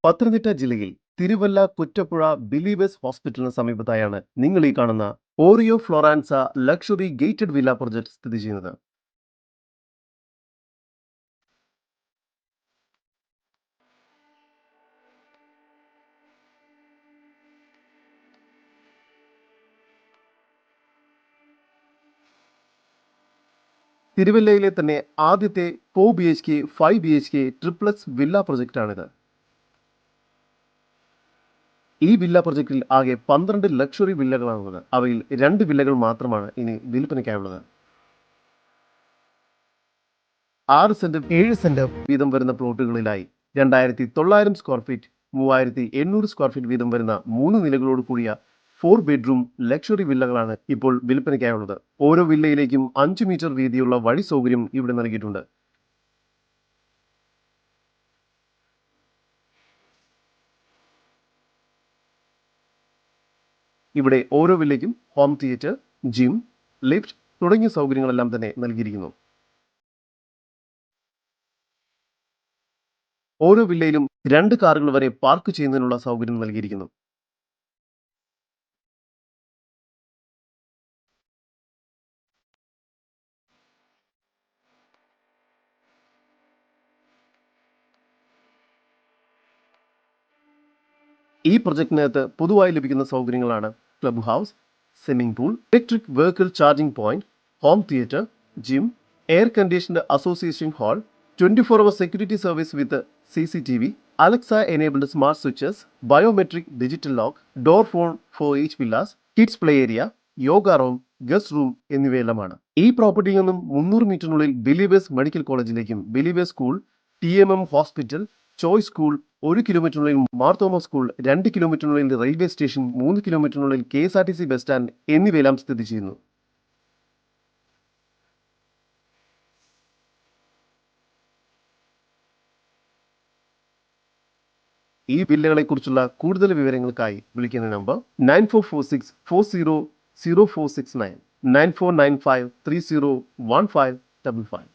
പത്തനംതിട്ട ജില്ലയിൽ തിരുവല്ല കുറ്റപ്പുഴ ബിലീവേഴ്സ് ഹോസ്പിറ്റലിന് സമീപത്തായാണ് നിങ്ങൾ ഈ കാണുന്ന ഓറിയോ ഫ്ലോറാൻസ ലക്ഷറി ഗേറ്റഡ് വില്ല പ്രൊജക്ട് സ്ഥിതി ചെയ്യുന്നത്. തിരുവല്ലയിലെ തന്നെ ആദ്യത്തെ 4 BHK 5 BHK ട്രിപ്ലക്സ് വില്ല പ്രൊജക്റ്റാണിത്. ഈ വില്ല പ്രൊജക്റ്റിൽ ആകെ 12 ലക്ഷറി വില്ലകളാണുള്ളത്. അവയിൽ 2 വില്ലകൾ മാത്രമാണ് ഇനി വിൽപ്പനയ്ക്കായുള്ളത്. 6 സെന്റ് 7 സെന്റ് വീതം വരുന്ന പ്ലോട്ടുകളിലായി 2900 സ്ക്വയർ ഫീറ്റ് 3800 സ്ക്വയർ ഫീറ്റ് വീതം വരുന്ന 3 നിലകളോട് കൂടിയ 4 ബെഡ്റൂം ലക്ഷറി വില്ലകളാണ് ഇപ്പോൾ വിൽപ്പനയ്ക്കായുള്ളത്. ഓരോ വില്ലയിലേക്കും 5 മീറ്റർ വീതിയുള്ള വഴി സൗകര്യം ഇവിടെ നൽകിയിട്ടുണ്ട്. ഇവിടെ ഓരോ വില്ലയ്ക്കും ഹോം തിയേറ്റർ, ജിം, ലിഫ്റ്റ് തുടങ്ങിയ സൗകര്യങ്ങളെല്ലാം തന്നെ നൽകിയിരിക്കുന്നു. ഓരോ വില്ലയിലും 2 കാറുകൾ വരെ പാർക്ക് ചെയ്യുന്നതിനുള്ള സൗകര്യം നൽകിയിരിക്കുന്നു. ഈ പ്രൊജക്ടിനകത്ത് പൊതുവായി ലഭിക്കുന്ന സൗകര്യങ്ങളാണ് club house, swimming pool, electric vehicle charging point, home theatre, gym, air conditioned association hall, 24-hour security service with CCTV, Alexa enabled smart switches, biometric digital lock, door phone for each villas, kids play area, yoga room, guest room എന്നിവയെല്ലാമാണ്. ഈ പ്രോപ്പർട്ടിയിൽ നിന്നും 300 മീറ്ററിനുള്ളിൽ Believers medical കോളേജിലേക്കും Believers school, TMM hospital, choice school, 1 കിലോമീറ്ററിനുള്ളിൽ Marthoma school, 2 കിലോമീറ്ററിനുള്ളിൽ railway station, 3 കിലോമീറ്ററിനുള്ളിൽ KSRTC bus stand എന്നിവയെല്ലാം സ്ഥിതി ചെയ്യുന്നു. ഈ വില്ലകളെക്കുറിച്ചുള്ള കൂടുതൽ വിവരങ്ങൾക്കായി വിളിക്കുന്ന നമ്പർ 9446400469, 9495301555.